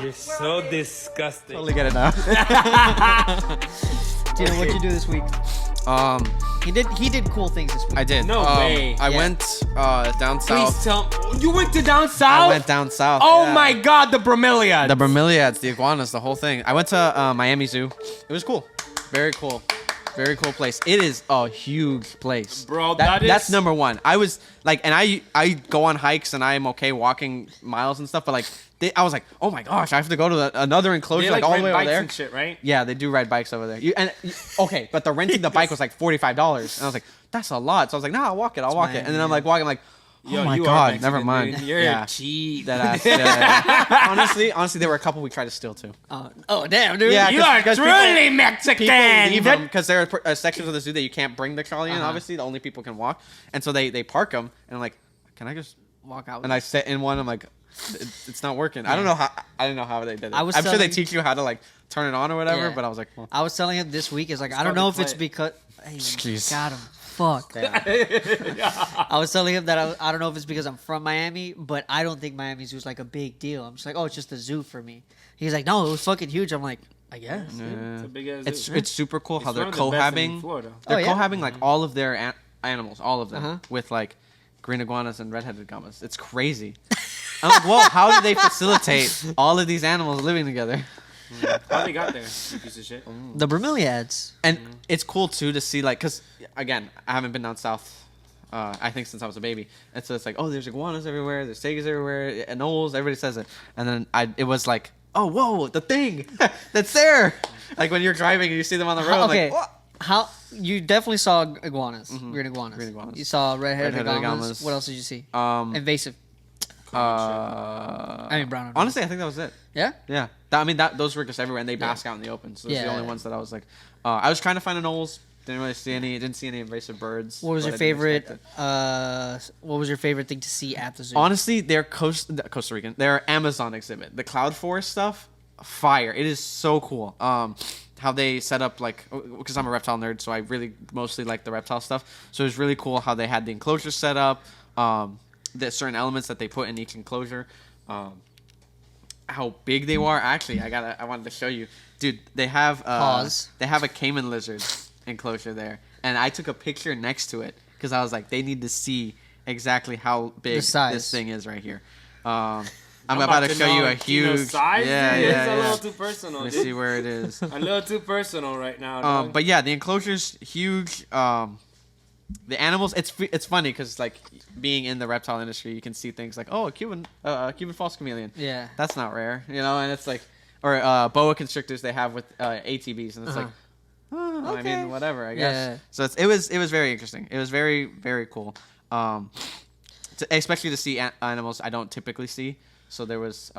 You're so disgusting. Totally get it now. Tino, what'd you do this week? He did cool things this week. I did. No way. I went down south. Please tell. You went to down south? I went down south. Oh yeah. my God, the bromeliads. The bromeliads, the iguanas, the whole thing. I went to Miami Zoo. It was cool. Very cool. Very cool place. It is a huge place. Bro, that's number one. I was like, and I go on hikes and I'm okay walking miles and stuff, but like, I was like, oh my gosh, I have to go to another enclosure They like all the way over bikes there. and shit, right? Yeah, they do ride bikes over there. Okay, but the renting the bike was like $45, and I was like, that's a lot. So I was like, nah, I'll walk it. And then I'm like walking, like, oh Yo, my you are God, Mexican, never mind. dude. You're cheap. Honestly, there were a couple we tried to steal too. Oh, damn, dude. Yeah, You are 'cause truly Mexican. People leave them because there are sections of the zoo that you can't bring the trolley in. Uh-huh. Obviously, the only people can walk, and so they park them. And I'm like, can I just Walk out. And I sit in one. I'm like, it's not working. I don't know how. I don't know how they did it. I'm sure they teach you how to like turn it on or whatever. Yeah. But I was like, well, I was telling him this week, is like, I don't know if it's because... Hey, Jeez. got him. Fuck. I was telling him that I don't know if it's because I'm from Miami, but I don't think Miami Zoo is like a big deal. I'm just like, oh, it's just a zoo for me. He's like, no, it was fucking huge. I'm like, I guess. It's a big ass zoo. it's super cool how It's they're one of the best in cohabbing. Florida. They're Oh, yeah? cohabbing like all of their animals, all of them, Uh-huh. with like green iguanas and red-headed llamas. It's crazy. I'm like, well, how do they facilitate all of these animals living together? How they got there, you piece of shit. The bromeliads. And it's cool too to see, like, because again, I haven't been down south. I think since I was a baby, and so it's like, oh, there's iguanas everywhere, there's sagas everywhere, and owls. Everybody says it, and then it was like, oh, whoa, the thing that's there. Like when you're driving and you see them on the road, Okay. like, what? How you definitely saw iguanas, green iguanas. Green iguanas. You saw red-headed Red-headed iguanas. llamas. What else did you see? Invasive. I mean, brown. Honestly, I think that was it. Yeah. Yeah. Those were just everywhere, and they bask out in the open. So those are the Yeah. only ones that I was like, I was trying to find an owls. Didn't really see any. Didn't see any invasive birds. What was but your I didn't favorite? expect it. What was your favorite thing to see at the zoo? Honestly, their Costa Rican, their Amazon exhibit, the cloud forest stuff, fire. It is so cool. How they set up, like, because I'm a reptile nerd, so I really mostly like the reptile stuff. So it was really cool how they had the enclosure set up, the certain elements that they put in each enclosure, how big they were. Actually, I wanted to show you, dude. They have They have a caiman lizard enclosure there, and I took a picture next to it because I was like, they need to see exactly how big this thing is right here. I'm about to show you a huge size. Yeah. It's a little too personal. Let me see where it is. A little too personal right now. Dog. But yeah, the enclosure's huge. The animals, it's funny because like being in the reptile industry, you can see things like, oh, a Cuban false chameleon. Yeah. That's not rare, and it's like, or boa constrictors they have with ATVs, and it's like, oh, Okay. I mean, whatever, I guess. Yeah. So it was very interesting. It was very, very cool. Especially to see animals I don't typically see. So there was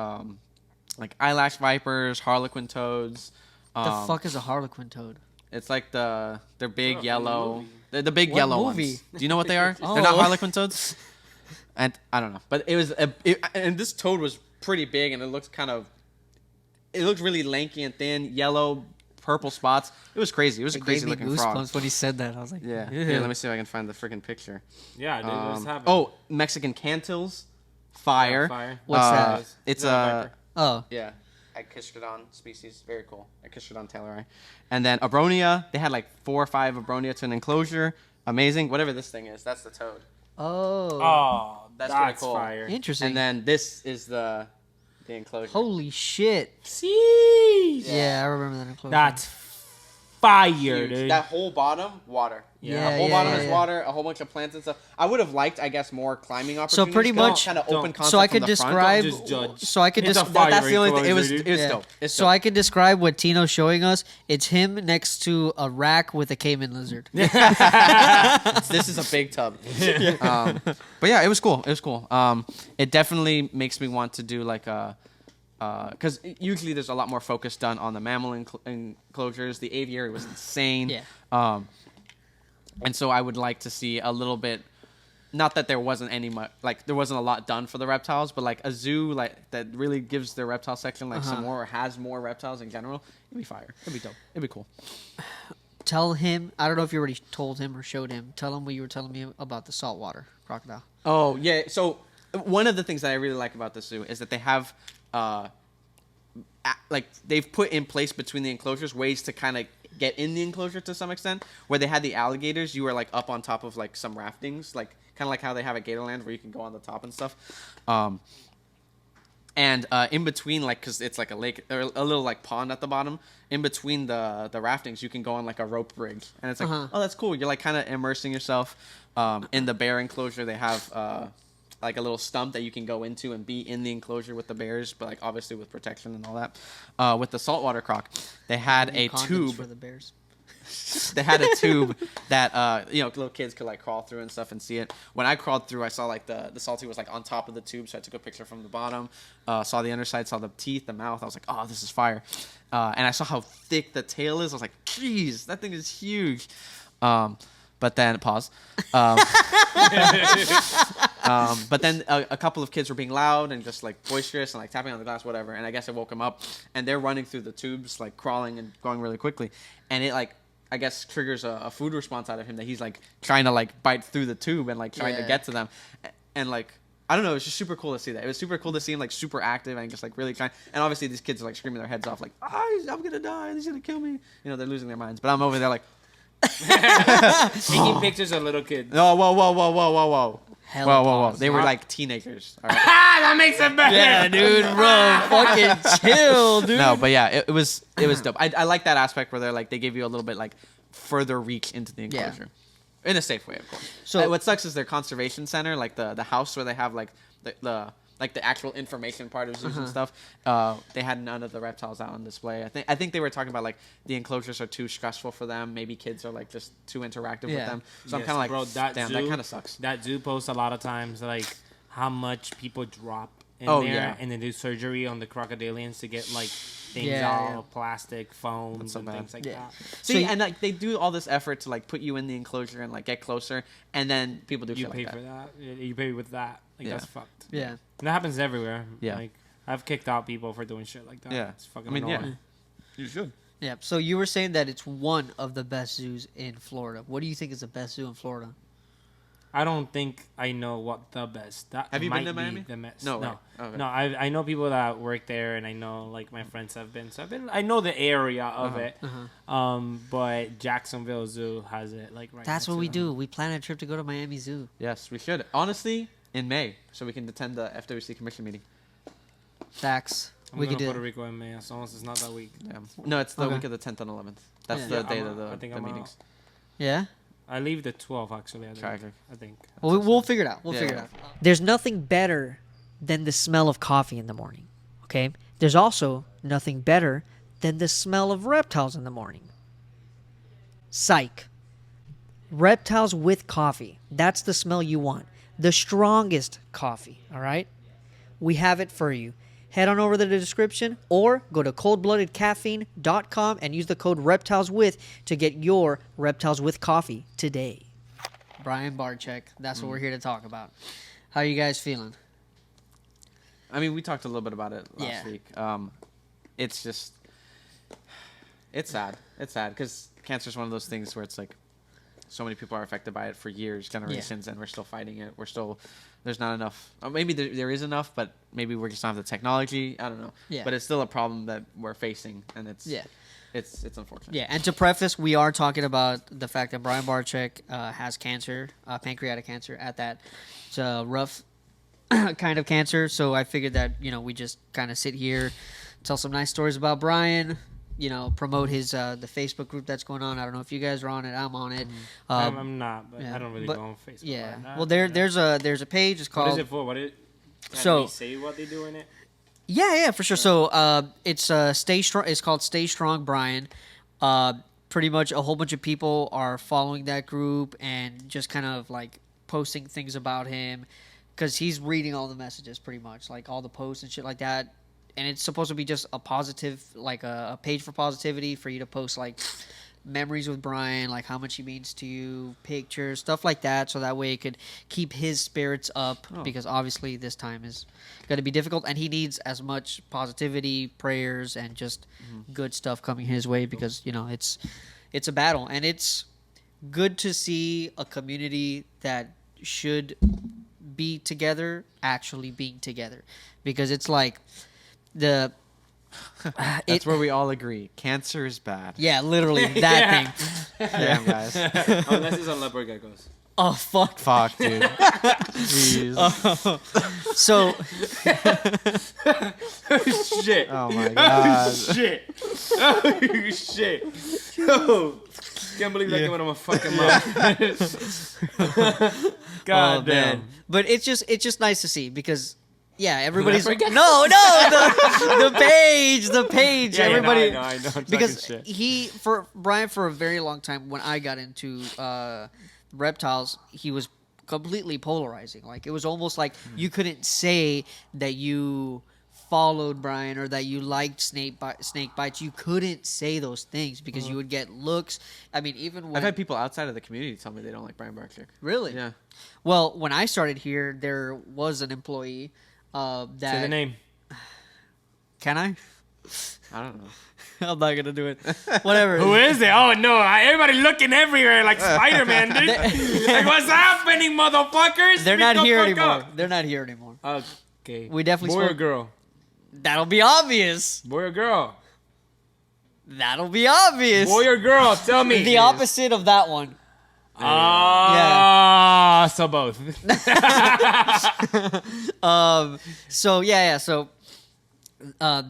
like eyelash vipers, harlequin toads. The fuck is a harlequin toad? It's like they're big Oh, yellow. They're the big What yellow movie? ones. Do you know what they are? Oh. They're not harlequin toads. And I don't know, but it was and this toad was pretty big, and it looked really lanky and thin, yellow, purple spots. It was crazy. It was a crazy looking frog. When he said that. I was like, Yeah. Here, let me see if I can find the freaking picture. Yeah, dude, what's happening? Oh, Mexican cantils, fire. Fire. What's that? It's Viper. Oh. yeah, Echistrodon species, very cool. Echistrodon taylori. And then Abronia, they had like 4 or 5 Abronia to an enclosure. Amazing. Whatever this thing is, that's the toad. Oh. Oh, That's that's pretty cool. fire. Interesting. And then this is the enclosure. Holy shit. Jeez. Yeah, I remember that enclosure. That's fire, Huge. dude. That whole bottom, water. Yeah, the whole yeah, bottom yeah, is yeah. water, a whole bunch of plants and stuff. I would have liked, I guess, more climbing opportunities. So pretty much- kind of open concept So I from could the front. describe. Don't just judge. So I could It's a describe. fire That's the only thing. It was enclosure, dope. It's So dope. I could describe what Tino's showing us. It's him next to a rack with a caiman lizard. This is a big tub. But yeah, it was cool. It was cool. It definitely makes me want to do like a, because usually there's a lot more focus done on the mammal enclosures. The aviary was insane. Yeah. And so I would like to see a little bit. Not that there wasn't there wasn't a lot done for the reptiles, but like a zoo like that really gives their reptile section like some more, or has more reptiles in general. It'd be fire. It'd be dope. It'd be cool. Tell him. I don't know if you already told him or showed him. Tell him what you were telling me about the saltwater crocodile. Oh yeah. So one of the things that I really like about the zoo is that they have like they've put in place between the enclosures ways to kind of get in the enclosure to some extent. Where they had the alligators, you were like up on top of like some raftings, like kind of like how they have at Gatorland where you can go on the top and stuff. And in between, like, because it's like a lake or a little like pond at the bottom, in between the raftings, you can go on like a rope rig, and it's like, oh, that's cool. You're like kind of immersing yourself. In the bear enclosure, they have like a little stump that you can go into and be in the enclosure with the bears, but like obviously with protection and all that. With the saltwater croc, they had a tube for the bears. They had a tube that little kids could like crawl through and stuff and see it. When I crawled through, I saw like the salty was like on top of the tube, so I took a picture from the bottom. Saw the underside, saw the teeth, the mouth. I was like, oh, this is fire. And I saw how thick the tail is. I was like, jeez, that thing is huge. But then pause. But then a couple of kids were being loud and just like boisterous and like tapping on the glass, whatever. And I guess it woke them up. And they're running through the tubes, like crawling and going really quickly. And it like, I guess, triggers a food response out of him that he's like trying to like bite through the tube and like trying to get to them. And like, I don't know, it was just super cool to see that. It was super cool to see him like super active and just like really trying. And obviously these kids are like screaming their heads off like, I'm gonna die, he's gonna kill me. You know, they're losing their minds. But I'm over there like taking pictures of little kids. Oh, whoa. Hella They were like teenagers. All right. That makes it better. Yeah, dude, bro, fucking chill, dude. No, but yeah, it was dope. I like that aspect where they're like they give you a little bit like further reach into the enclosure, in a safe way, of course. So what sucks is their conservation center, like the house where they have like the actual information part of zoos and stuff. They had none of the reptiles out on display. I think they were talking about like the enclosures are too stressful for them. Maybe kids are like just too interactive with them. So I'm kind of like, bro, that kind of sucks. That zoo posts a lot of times like how much people drop in there and they do surgery on the crocodilians to get like things all plastic foams and things like that. See, and like they do all this effort to like put you in the enclosure and like get closer, and then people do shit like that. You pay for that. You pay with that. Like that's fucked. Yeah. And that happens everywhere. Yeah. Like I've kicked out people for doing shit like that. Yeah. It's fucking annoying. Yeah. You should. Yeah. So you were saying that it's one of the best zoos in Florida. What do you think is the best zoo in Florida? I don't think I know what the best. That have you might been to Miami? Be the best. No. No. Okay. No. I know people that work there, and I know like my friends have been. So I know the area of it. But Jacksonville Zoo has it like right. That's what we do. We plan a trip to go to Miami Zoo. Yes, we should. Honestly, in May, so we can attend the FWC commission meeting. Facts. We could do Puerto Rico in May, as long as it's not that week. Yeah. No, it's the week of the 10th and 11th. That's the day of the meetings. Yeah. I leave the 12th actually. I think. Well, we'll figure it out. We'll figure it out. There's nothing better than the smell of coffee in the morning. Okay. There's also nothing better than the smell of reptiles in the morning. Psych. Reptiles with coffee. That's the smell you want. The strongest coffee. All right. We have it for you. Head on over to the description or go to coldbloodedcaffeine.com and use the code REPTILESWITH to get your Reptiles with coffee today. Brian Barczyk, that's what we're here to talk about. How are you guys feeling? I mean, we talked a little bit about it last week. It's just, it's sad. It's sad because cancer is one of those things where it's like so many people are affected by it for years, generations, and we're still fighting it. There's not enough. Maybe there is enough, but maybe we just don't have the technology. I don't know. Yeah. But it's still a problem that we're facing, and it's unfortunate. Yeah, and to preface, we are talking about the fact that Brian Barczyk has cancer, pancreatic cancer. At that, it's a rough kind of cancer. So I figured that we just kind of sit here, tell some nice stories about Brian. Promote his the Facebook group that's going on. I don't know if you guys are on it. I'm on it. I'm not, but I don't really go on Facebook. Yeah. Well, there's a page. It's called. What is it for? Can we say what they do in it? Yeah, for sure. So it's Stay Strong. It's called Stay Strong Brian. Pretty much a whole bunch of people are following that group and just kind of like posting things about him because he's reading all the messages pretty much, like all the posts and shit like that. And it's supposed to be just a positive, like a page for positivity for you to post like memories with Brian, like how much he means to you, pictures, stuff like that. So that way it could keep his spirits up because obviously this time is going to be difficult. And he needs as much positivity, prayers, and just good stuff coming his way because, it's a battle. And it's good to see a community that should be together actually being together because it's like That's where we all agree. Cancer is bad. Yeah, literally that thing. Damn, guys. Unless it's on leopard geckos. Oh fuck. Fuck, dude. Jeez. So. Oh, shit. Oh my god. Oh, shit. Oh, shit. Oh. Can't believe that came out of my fucking mouth. God damn. But it's just nice to see because everybody's the page. Yeah, everybody I know. Because for Brian for a very long time when I got into reptiles, he was completely polarizing. Like it was almost like you couldn't say that you followed Brian or that you liked snake bites. You couldn't say those things because you would get looks. I mean, even when I've had people outside of the community tell me they don't like Brian Barczyk. Really? Yeah. Well, when I started here, there was an employee that. Say the name. Can I? I don't know. I'm not gonna do it. Whatever. Who is it? Oh no! Everybody looking everywhere like Spider-Man, dude. Like, what's happening, motherfuckers? They're not here anymore. They're not here anymore. Okay. We definitely boy spoke. or girl. That'll be obvious. Boy or girl. That'll be obvious. Boy or girl. Tell me. The opposite of that one. So both. So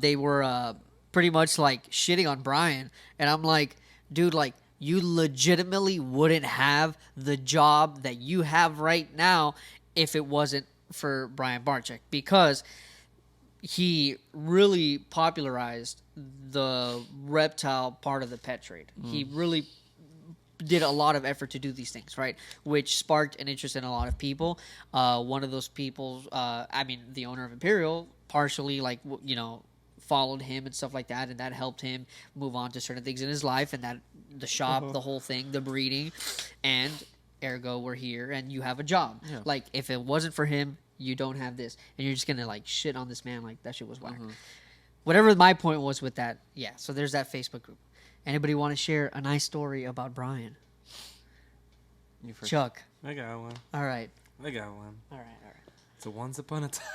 they were pretty much like shitting on Brian, and I'm like, dude, like you legitimately wouldn't have the job that you have right now if it wasn't for Brian Barczyk, because he really popularized the reptile part of the pet trade. He really did a lot of effort to do these things, right? Which sparked an interest in a lot of people. One of those people, the owner of Imperial, partially followed him and stuff like that, and that helped him move on to certain things in his life, and that the shop, the whole thing, the breeding, and ergo we're here, and you have a job. Yeah. Like if it wasn't for him, you don't have this, and you're just gonna like shit on this man like that shit was whack. Whatever my point was with that, so there's that Facebook group. Anybody want to share a nice story about Brian? Chuck. I got one. All right. I got one. All right. So once upon a time.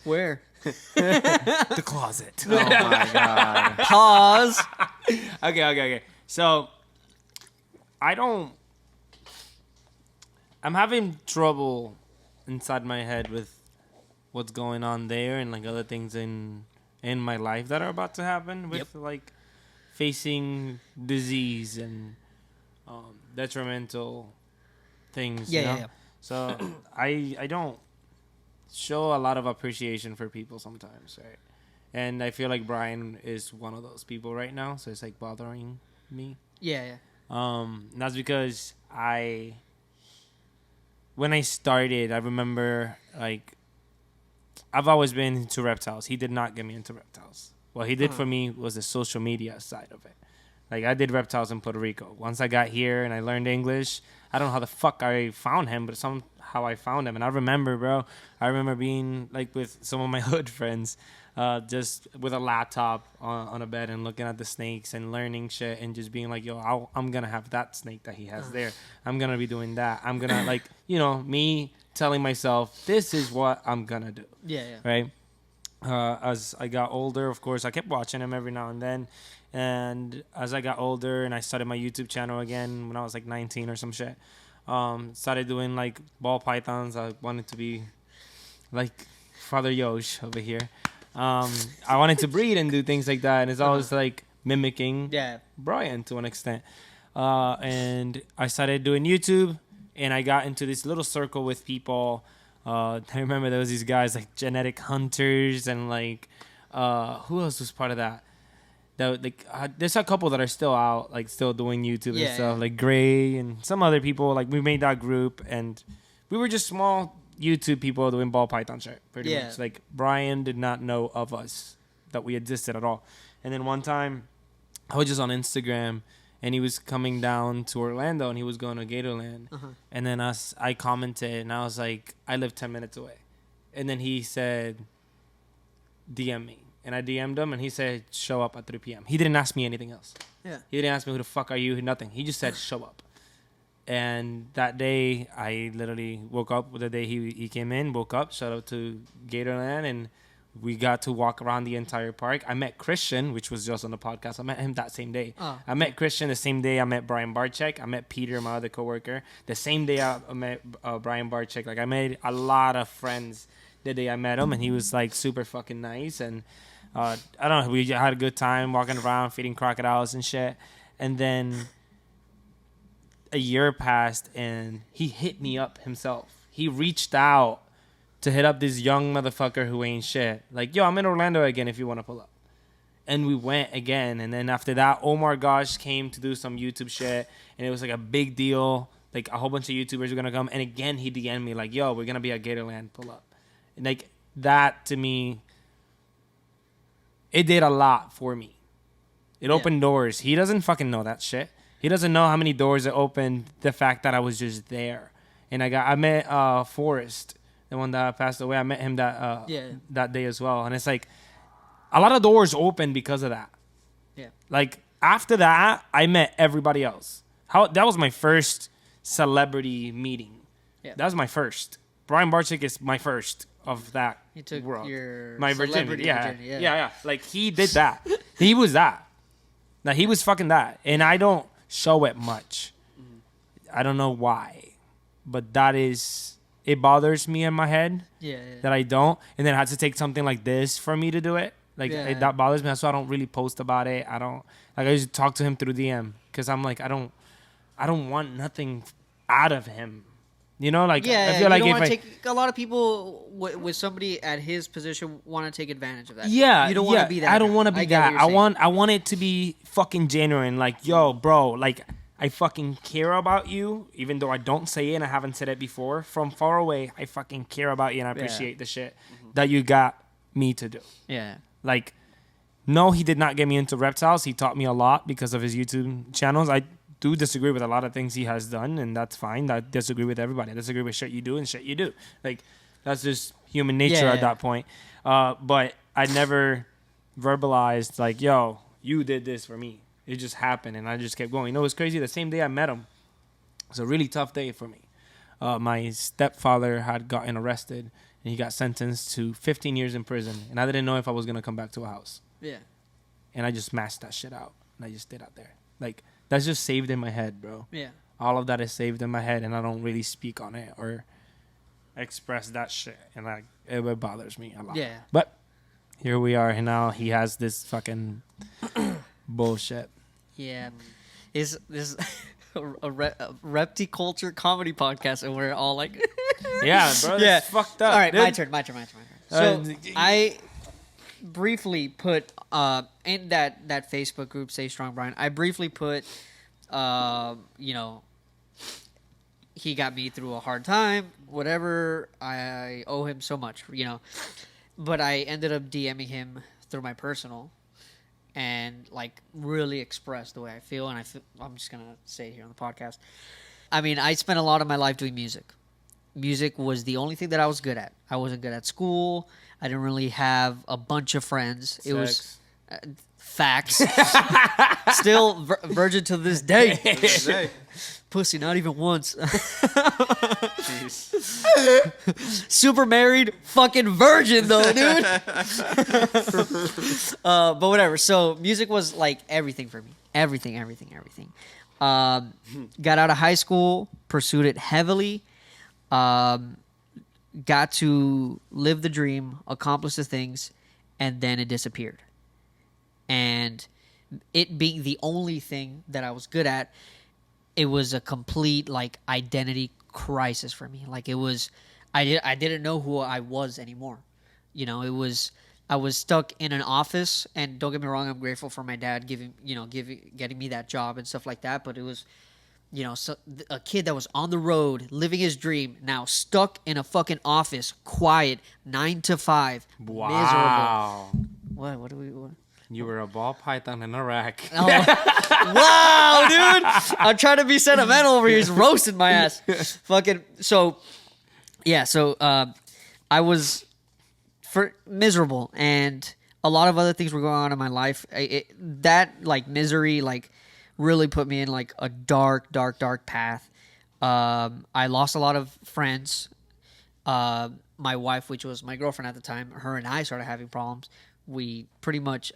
Where? The closet. Oh my god. Pause. Okay. So I'm having trouble inside my head with what's going on there and like other things in my life that are about to happen with like facing disease and detrimental things. Yeah. So I don't show a lot of appreciation for people sometimes, right? And I feel like Brian is one of those people right now, so it's like bothering me. Yeah. That's because when I started, I remember like I've always been into reptiles. He did not get me into reptiles. What he did for me was the social media side of it. Like I did reptiles in Puerto Rico. Once I got here and I learned English, I don't know how the fuck I found him, but somehow I found him. And I remember being like with some of my hood friends, just with a laptop on a bed and looking at the snakes and learning shit and just being like, yo, I'm going to have that snake that he has there. I'm going to be doing that. I'm going to like, me telling myself, this is what I'm going to do. Yeah. Right? As I got older, of course, I kept watching him every now and then. And as I got older and I started my YouTube channel again when I was like 19 or some shit, started doing like ball pythons. I wanted to be like Father Yoshii over here. I wanted to breed and do things like that. And it's always like mimicking Brian to an extent. And I started doing YouTube and I got into this little circle with people. I remember there was these guys like Genetic Hunters and like, who else was part of that? There's a couple that are still out, like still doing YouTube and stuff, like Gray and some other people. Like we made that group, and we were just small YouTube people doing ball python shit, pretty much. Like Brian did not know of us that we existed at all. And then one time, I was just on Instagram, and he was coming down to Orlando, and he was going to Gatorland. And then I commented, and I was like, I live 10 minutes away. And then he said, DM me. And I DM'd him, and he said, show up at 3 p.m. He didn't ask me anything else. Yeah. He didn't ask me, who the fuck are you? Nothing. He just said, show up. And that day, I literally woke up the day he came in, woke up, shout out to Gatorland, and We got to walk around the entire park. I met Christian, which was just on the podcast. I met him that same day. Oh. I met Christian the same day I met Brian Barczyk. I met Peter, my other coworker. The same day I met Brian Barczyk. Like, I made a lot of friends the day I met him, and he was like super fucking nice. And I don't know, we had a good time walking around, feeding crocodiles and shit. And then a year passed, and he hit me up himself. He reached out to hit up this young motherfucker who ain't shit. Like, yo, I'm in Orlando again if you want to pull up. And we went again. And then after that, Omar Gosh came to do some YouTube shit. And it was like a big deal. Like, a whole bunch of YouTubers were going to come. And again, he DM'd me like, yo, we're going to be at Gatorland. Pull up. And like, that to me, it did a lot for me. It opened doors. He doesn't fucking know that shit. He doesn't know how many doors it opened. The fact that I was just there. And I met Forrest. The one that passed away, I met him that day as well. And it's like, a lot of doors open because of that. Yeah. Like, after that, I met everybody else. That was my first celebrity meeting. Yeah. That was my first. Brian Barczyk is my first of that He took world. my virginity. virginity. Yeah. Like, he did that. He was that. Now, he was fucking that. And I don't show it much. I don't know why. But that is... It bothers me in my head that I don't. And then I had to take something like this for me to do it. Like, that bothers me. That's why I don't really post about it. I don't... Like, I used to talk to him through DM. Because I'm like, I don't want nothing out of him. You know? Like, I feel like if a lot of people with somebody at his position want to take advantage of that. Yeah. You don't want to be that. I don't want to be that. I want. want it to be fucking genuine. Like, yo, bro, like... I fucking care about you, even though I don't say it and I haven't said it before. From far away, I fucking care about you and I appreciate the shit that you got me to do. Yeah. Like, no, he did not get me into reptiles. He taught me a lot because of his YouTube channels. I do disagree with a lot of things he has done, and that's fine. I disagree with everybody. I disagree with shit you do and shit you do. Like, that's just human nature at that point. But I never verbalized, like, yo, you did this for me. It just happened, and I just kept going. You know, it was crazy. The same day I met him, it was a really tough day for me. My stepfather had gotten arrested, and he got sentenced to 15 years in prison. And I didn't know if I was going to come back to a house. Yeah. And I just smashed that shit out, and I just stayed out there. Like, that's just saved in my head, bro. Yeah. All of that is saved in my head, and I don't really speak on it or express that shit. And like, it bothers me a lot. Yeah. But here we are, and now he has this fucking bullshit. Yeah, is this a repticulture comedy podcast, and we're all like, yeah, bro, that's fucked up. All right, dude. my turn. So I briefly put in that Facebook group, Stay Strong Brian. I briefly put, you know, he got me through a hard time. Whatever, I owe him so much, you know. But I ended up DMing him through my personal. And like really express the way I feel, and I'm just gonna say it here on the podcast. I mean, I spent a lot of my life doing music. Music was the only thing that I was good at. I wasn't good at school. I didn't really have a bunch of friends. It was facts. Still virgin to this day. Pussy, not even once. Super married, fucking virgin though, dude. But whatever. So music was like everything for me. Everything. Got out of high school, pursued it heavily. Got to live the dream, accomplish the things, and then it disappeared. And it being the only thing that I was good at, it was a complete like identity crisis for me. Like it was, I didn't know who I was anymore. You know, I was stuck in an office, and don't get me wrong, I'm grateful for my dad getting me that job and stuff like that. But it was, you know, a kid that was on the road living his dream, now stuck in a fucking office, quiet, 9 to 5, wow. miserable. What do we? What? You were a ball python in a rack. Oh. Wow, dude! I'm trying to be sentimental over here. He's roasting my ass. Fucking so, yeah. So I was miserable, and a lot of other things were going on in my life. That like misery, like really put me in like a dark path. I lost a lot of friends. my wife, which was my girlfriend at the time, her and I started having problems. We pretty much,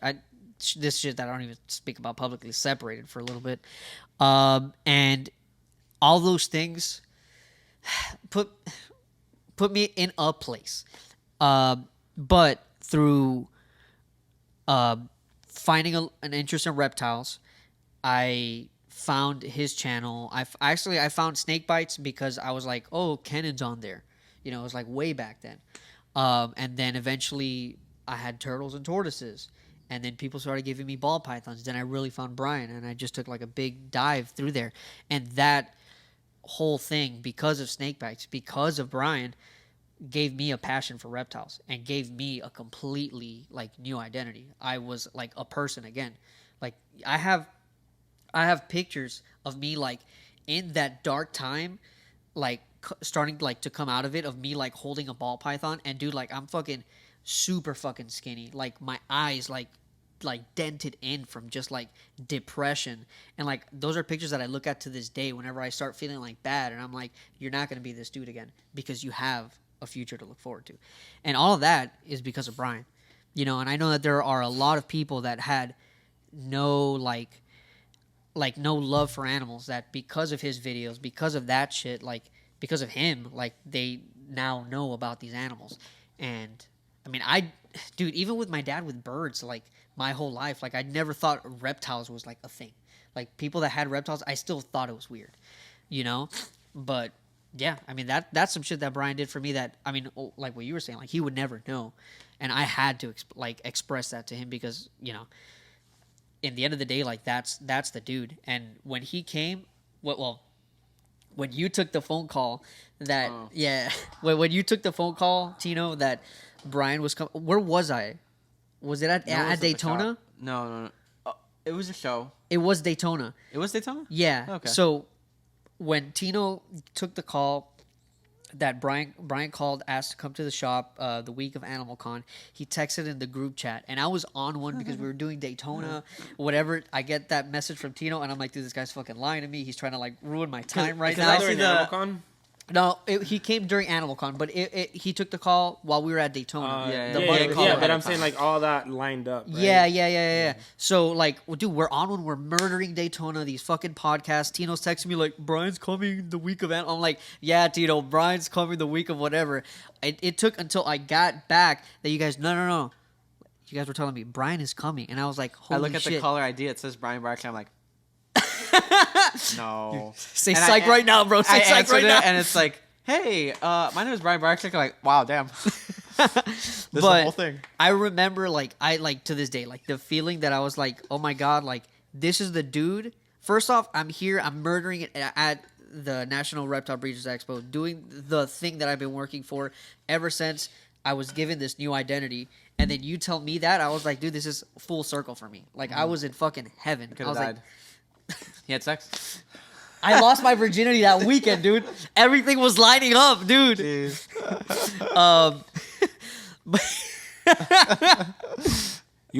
this shit that I don't even speak about publicly, separated for a little bit. And all those things put me in a place. But through finding an interest in reptiles, I found his channel. I found snake bites because I was like, oh, Kennan's on there. It was like way back then. And then eventually I had turtles and tortoises. And then people started giving me ball pythons. Then I really found Brian, and I just took like a big dive through there. And that whole thing, because of snake bites, because of Brian, gave me a passion for reptiles and gave me a completely like new identity. I was like a person again. Like I have pictures of me like in that dark time, like starting like to come out of it, of me like holding a ball python, and dude, like I'm fucking super fucking skinny. Like my eyes like dented in from just like depression, and like those are pictures that I look at to this day whenever I start feeling like bad, and I'm like, you're not going to be this dude again, because you have a future to look forward to. And all of that is because of Brian, and I know that there are a lot of people that had no no love for animals, that because of his videos, because of that shit, like because of him, like they now know about these animals. And I mean, dude, even with my dad with birds, like my whole life, like I never thought reptiles was like a thing. Like people that had reptiles, I still thought it was weird, But yeah, I mean that's some shit that Brian did for me. That I mean, like what you were saying, like he would never know, and I had to express that to him because in the end of the day, like that's the dude. And when he came, when you took the phone call that when you took the phone call, Tino, that Brian was coming. Where was I? Was it at Daytona? No. It was a show. It was Daytona. It was Daytona? Yeah. Okay. So when Tino took the call that Brian called, asked to come to the shop the week of Animal Con, he texted in the group chat, and I was on one because we were doing Daytona, whatever. I get that message from Tino, and I'm like, dude, this guy's fucking lying to me. He's trying to like ruin my time right now. Animal Con? No, he came during Animal Con, but he took the call while we were at Daytona. But I'm saying like all that lined up. Right? Yeah. So like, well, dude, we're on when we're murdering Daytona. These fucking podcasts. Tino's texting me like, Brian's coming the week of Animal. I'm like, yeah, Tino, Brian's coming the week of whatever. It took until I got back that you guys, no. You guys were telling me Brian is coming, and I was like, holy shit. I look at the caller ID. It says Brian Barczyk. I'm like, no. Say psych right now, bro. Say psych right now. And it's like, hey, my name is Brian Barczyk. I'm like, wow, damn. This is the whole thing. I remember, like, to this day, like, the feeling that I was like, oh my God, like, this is the dude. First off, I'm here. I'm murdering it at the National Reptile Breeders Expo, doing the thing that I've been working for ever since I was given this new identity. And then you tell me that, I was like, dude, this is full circle for me. Like, I was in fucking heaven. Could have died. He had sex? I lost my virginity that weekend, dude. Everything was lining up, dude. You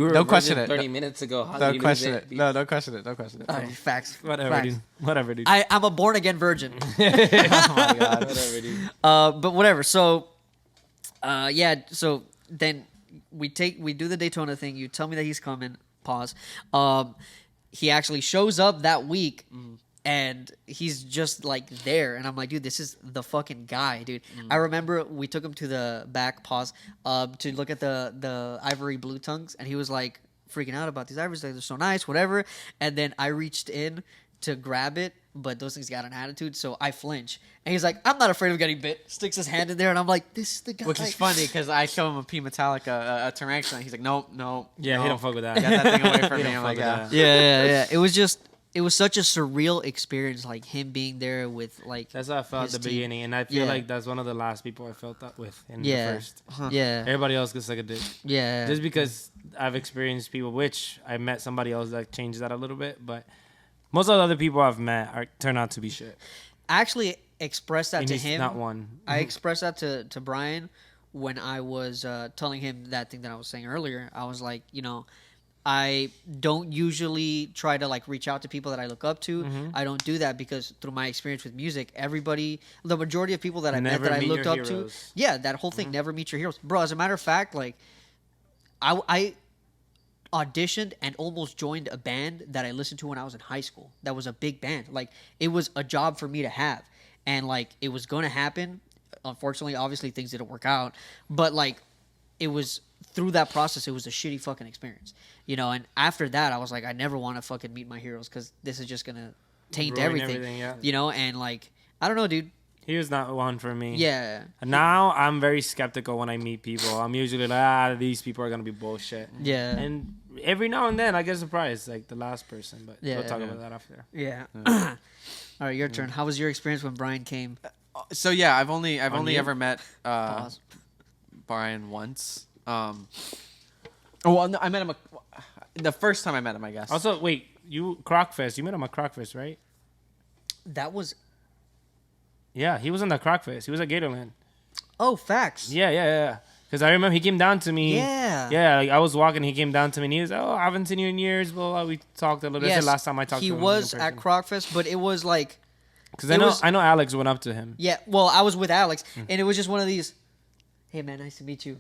were don't question it. 30 minutes ago. Don't question it. No, don't question it. Facts. Whatever, dude. I'm a born again virgin. Oh my God. Whatever, dude. But whatever. So, So then we do the Daytona thing. You tell me that he's coming. Pause. He actually shows up that week, and he's just like there, and I'm like, dude, this is the fucking guy, dude. I remember we took him to the back, to look at the ivory blue tongues, and he was like freaking out about these ivories, like they're so nice, whatever. And then I reached in to grab it, but those things got an attitude, so I flinch. And he's like, I'm not afraid of getting bit. Sticks his hand in there, and I'm like, this is the guy. Which is funny, because I show him a P Metallica, a tarantula, and he's like, no. Yeah, no. he don't fuck with that. Get that thing away from me. I'm like, yeah. It was such a surreal experience, like him being there with like. That's how I felt at the beginning, and I feel like that's one of the last people I felt that with in the first. Yeah. Everybody else gets like a dick. Yeah. Just because I've experienced people, which I met somebody else that changed that a little bit, but most of the other people I've met turn out to be shit. I actually expressed that to him. Not one. I expressed that to Brian when I was telling him that thing that I was saying earlier. I was like, I don't usually try to like reach out to people that I look up to. Mm-hmm. I don't do that because through my experience with music, the majority of people that I met Never that I meet looked your up heroes. to, yeah, that whole thing, never meet your heroes, bro. As a matter of fact, like I auditioned and almost joined a band that I listened to when I was in high school. That was a big band. Like it was a job for me to have, and like it was going to happen. Unfortunately, obviously things didn't work out, but like it was through that process, it was a shitty fucking experience, you know. And after that, I was like, I never want to fucking meet my heroes because this is just gonna taint Ruin everything, yeah. you know. And like, I don't know, dude. He was not one for me. Yeah. Now I'm very skeptical when I meet people. I'm usually like, these people are gonna be bullshit. Yeah. And every now and then I get surprised, like the last person. But Yeah. we'll talk about that after. Yeah. All right, your turn. How was your experience when Brian came? So yeah, I've only you? ever met Pause. Brian once. Well, no, I met him the first time I met him, I guess. Also, wait, you Crocfest? You met him at Crocfest, right? That was Yeah, he was on the Crocfest. He was at Gatorland. facts. Yeah. Because I remember he came down to me. Yeah. Yeah, like I was walking, he came down to me and he was like, I haven't seen you in years. Well, we talked a little bit. That's the last time I talked to him. He was at Crocfest, but it was like, Because it I know Alex went up to him. yeah, well, I was with Alex, and it was just one of these, hey, man, nice to meet you.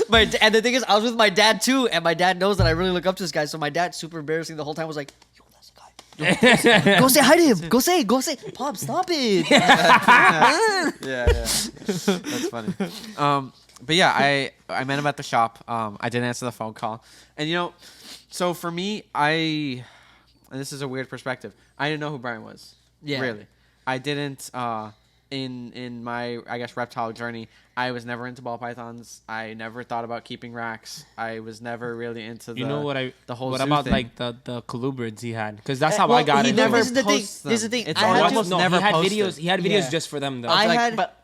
And the thing is, I was with my dad, too, and my dad knows that I really look up to this guy, so my dad, super embarrassing the whole time, was like, yo, that's the guy. Go say hi to him. Go say. Pop, stop it. yeah. That's funny. But yeah, I met him at the shop. I didn't answer the phone call, and so for me, and this is a weird perspective, I didn't know who Brian was. Yeah. Really, I didn't. In my, I guess, reptile journey, I was never into ball pythons. I never thought about keeping racks. I was never really into the. You know what the whole. What zoo about thing. like the colubrids he had? Because that's how Well, I got he into never it. This is the thing. posts This is the them. thing. It's I had almost to- never he had posted. videos. He had videos Yeah. just for them though. I Like, had- but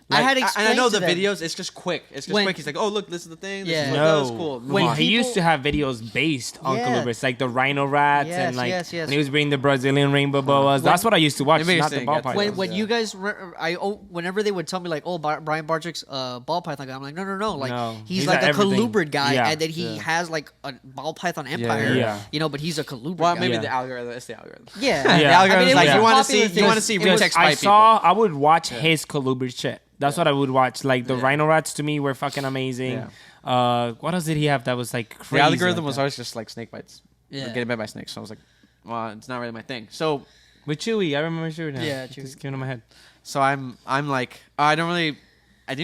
I had and I explained know to the them. videos. It's just quick. It's just When- quick. He's like, "Oh, look, this is the thing. This Yeah. is no, that's cool." When he people- used to have videos based on Yeah. colubrids, like the rhino rats Yes, and like yes. when he was bringing the Brazilian rainbow boas. That's what I used to watch, Maybe I not the didn't ball get to pythons. When Yeah. you guys, whenever they would tell me like, oh, Brian Barczyk's ball python guy, I'm like, no, like No, he's he's like at a everything. colubrid guy, Yeah. and then he has like a ball python empire, yeah. you know, but he's a colubrid Well, guy. maybe Yeah. the algorithm. It's the algorithm. Yeah, Yeah. I The algorithm's it like was you want to popular see. You want to because see it real was- text I by saw. I would watch his colubrid shit. That's what I would watch. Like the rhino rats to me were fucking amazing. What else did he have that was like people. crazy? The algorithm like was that? always just like snake bites. Yeah. Like, getting bit by snakes. So I was like, well, it's not really my thing. So with Chewy. I remember Chewy now. Yeah, It Chewy. just came to my head. So I'm like, I didn't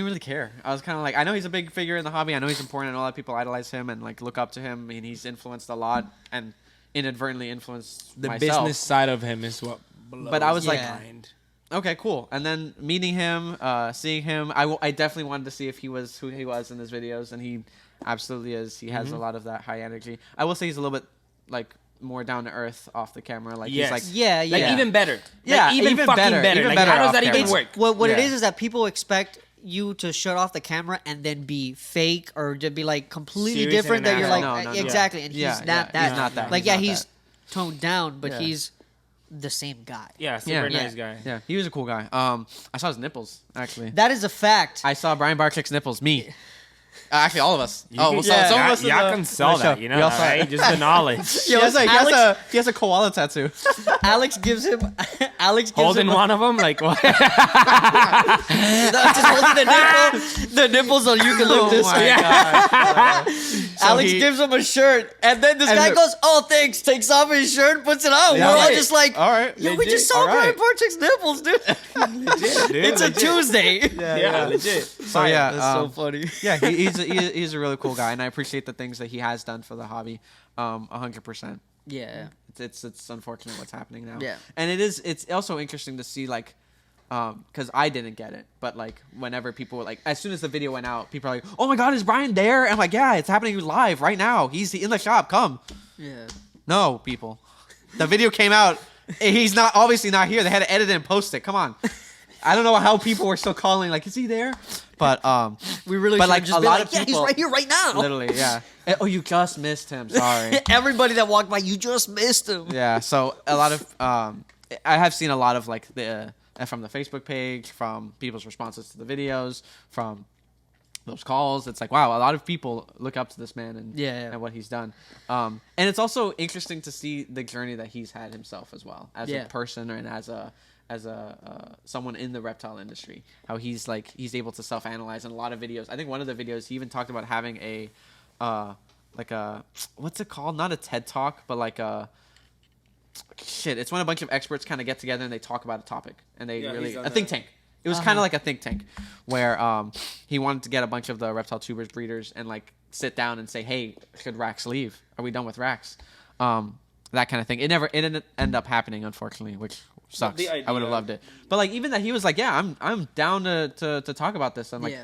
really care. I was kind of like, I know he's a big figure in the hobby. I know he's important. I know a lot of people idolize him and like look up to him. I mean, he's influenced a lot and inadvertently influenced The myself. business side of him is what. But I was blows like- my mind. Okay, cool. And then meeting him, seeing him, I definitely wanted to see if he was who he was in his videos, and he absolutely is. He has a lot of that high energy. I will say he's a little bit like more down to earth off the camera. Like Yes. he's like, yeah. Like even better. Yeah, Like, even fucking better. even Like, better how does off that even camera. work? What it Yeah. is that people expect you to shut off the camera and then be fake or to be like completely Serious different. and That you're an like asshole. No, exactly, and he's Yeah, not yeah, that. he's not that. Like He's yeah, not he's that. toned down, but Yeah. he's the same guy. Yeah, super Yeah. nice guy. yeah, he was a cool guy. I saw his nipples actually. That is a fact. I saw Brian Barczyk's nipples. Me. Actually, all of us. You can- some of us in y'all the- can sell the that, show. you know, We all saw right? it. Just the knowledge. He has a koala tattoo. Alex gives him. Alex gives Holding him one of them, like what? just holding the nipple. The nipples on eucalyptus. God. Alex he- gives him a shirt, and then this And guy the- goes, "Oh, thanks." Takes off his shirt, puts it on. Yeah, We're all right. just like, All right. "Yo, we Legit. just saw All Brian right. Barczyk's nipples, dude." Legit, dude. It's a Tuesday. Yeah, legit. So yeah, That's so funny. yeah, he's a really cool guy, and I appreciate the things that he has done for the hobby, 100%. Yeah. It's unfortunate what's happening now. Yeah. And it's also interesting to see like, because I didn't get it, but like whenever people were like, as soon as the video went out, people are like, "Oh my God, is Brian there?" And I'm like, "Yeah, it's happening live right now. He's in the shop. Come." Yeah. No, people, the video came out. He's obviously not here. They had to edit it and post it. Come on. I don't know how people were still calling like, "Is he there?" But We really But, should like, just a be lot like, of yeah, he's people- right here right now. literally, yeah. Oh, you just missed him. Sorry. Everybody that walked by, you just missed him. Yeah, so a lot of I have seen a lot of like the from the Facebook page, from people's responses to the videos, from those calls. It's like, wow, a lot of people look up to this man and and what he's done. And it's also interesting to see the journey that he's had himself as well as a person and as a someone in the reptile industry. How he's able to self-analyze in a lot of videos. I think one of the videos he even talked about having a what's it called? Not a TED Talk, but like a it's when a bunch of experts kind of get together and they talk about a topic and they a think tank. It was kind of like a think tank where he wanted to get a bunch of the reptile tubers, breeders, and like sit down and say, hey, should Rax leave? Are we done with Rax? That kind of thing. It didn't end up happening, unfortunately, which sucks. I would have loved it. But like even that he was like, yeah, I'm down to talk about this. I'm like,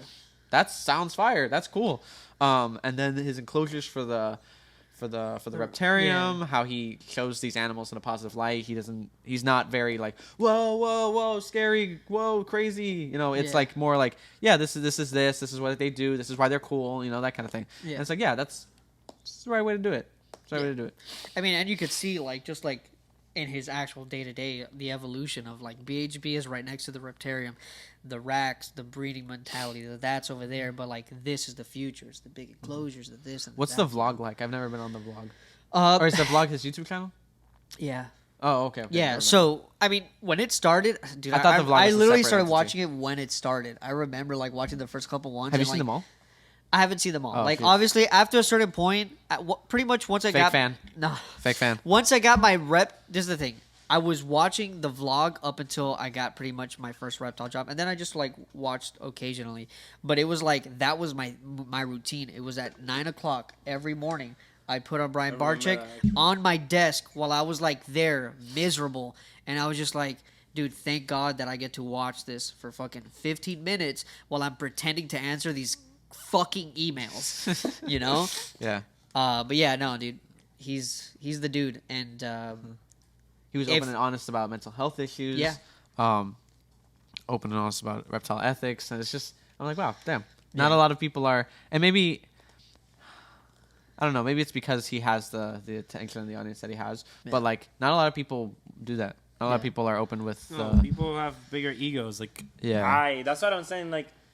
that sounds fire. That's cool. And then his enclosures for the reptarium, how he shows these animals in a positive light. He's not very like, whoa, scary, whoa, crazy. It's like more like, this is what they do, this is why they're cool, that kind of thing. And it's like, that's the right way to do it. It's the right way to do it. I mean, and you could see just in his actual day-to-day, the evolution of like BHB is right next to the reptarium, the racks, the breeding mentality, that's over there, but like this is the future. It's the big enclosures, of this and what's the vlog like? I've never been on the vlog. Or is the vlog his YouTube channel? Yeah. Oh, okay. Yeah, so I mean, when it started, dude, I thought the vlog I literally started watching it when it started. I remember like watching the first couple ones. Have you seen them all? I haven't seen them all. Obviously, after a certain point, pretty much once I got... Fake fan. Once I got my rep... This is the thing. I was watching the vlog up until I got pretty much my first reptile job. And then I just, watched occasionally. But it was that was my routine. It was at 9 o'clock every morning. I'd put on Brian Barczyk on my desk while I was, there, miserable. And I was just like... Dude, thank God that I get to watch this for fucking 15 minutes while I'm pretending to answer these... fucking emails, Yeah. But yeah, no, dude, he's the dude, and he was open and honest about mental health issues. Yeah. Open and honest about reptile ethics, and it's just I'm like, wow, damn. Not a lot of people are, and maybe I don't know, maybe it's because he has the attention and the audience that he has, but not a lot of people do that. Not a lot of people are open with. People have bigger egos. That's what I'm saying.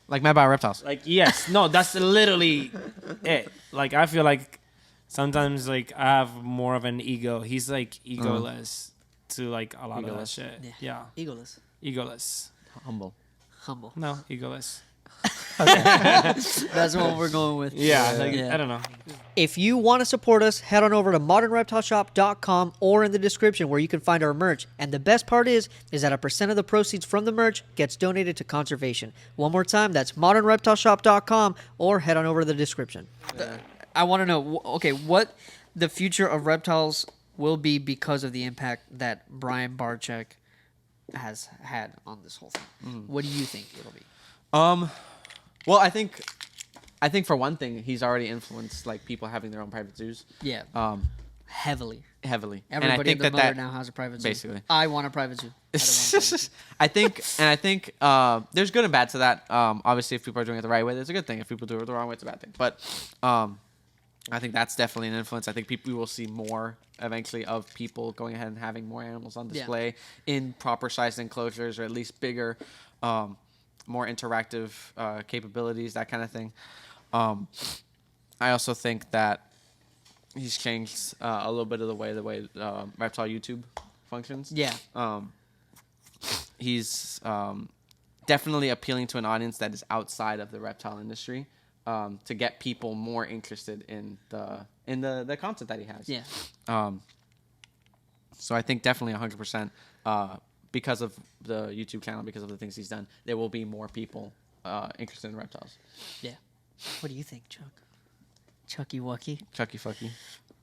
Like Mad About Reptiles. Yes. No, that's literally it. I feel like sometimes, I have more of an ego. He's, egoless to, a lot of that shit. Yeah. Egoless. Humble. No, egoless. That's what we're going with. I don't know. If you want to support us, head on over to modernreptileshop.com or in the description where you can find our merch. And the best part is that a % of the proceeds from the merch gets donated to conservation. One more time, that's modernreptileshop.com or head on over to the description. I want to know, what the future of reptiles will be because of the impact that Brian Barczyk has had on this whole thing. What do you think it'll be? Well, I think for one thing, he's already influenced people having their own private zoos. Yeah. Heavily. Everybody in the mother now has a private zoo. Basically. I want a private zoo. I think there's good and bad to that. Obviously, if people are doing it the right way, that's a good thing. If people do it the wrong way, it's a bad thing. But I think that's definitely an influence. I think we will see more eventually of people going ahead and having more animals on display in proper sized enclosures, or at least bigger. More interactive capabilities, that kind of thing. I also think that he's changed a little bit of the way reptile YouTube functions. Yeah. He's definitely appealing to an audience that is outside of the reptile industry to get people more interested in the content that he has. Yeah. So I think definitely 100%. Because of the YouTube channel, because of the things he's done, there will be more people interested in reptiles. Yeah. What do you think, Chuck? Chucky Wucky? Chucky Fucky.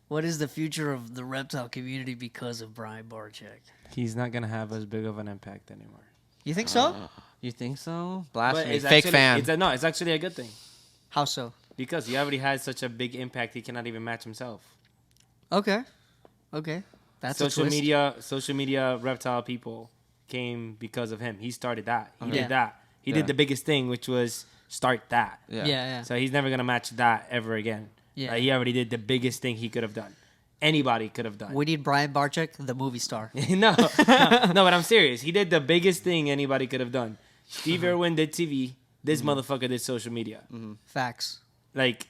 What is the future of the reptile community because of Brian Barczyk? He's not going to have as big of an impact anymore. You think so? You think so? Blasphemy. Fake fan. It's actually a good thing. How so? Because he already has such a big impact, he cannot even match himself. Okay. That's social media reptile people came because of him. He started that. He did that. He did the biggest thing, which was start that. Yeah. So he's never gonna match that ever again. Yeah. He already did the biggest thing he could have done. Anybody could have done. We need Brian Barczyk, the movie star. no, but I'm serious. He did the biggest thing anybody could have done. Steve Irwin did TV. This motherfucker did social media. Facts. Like,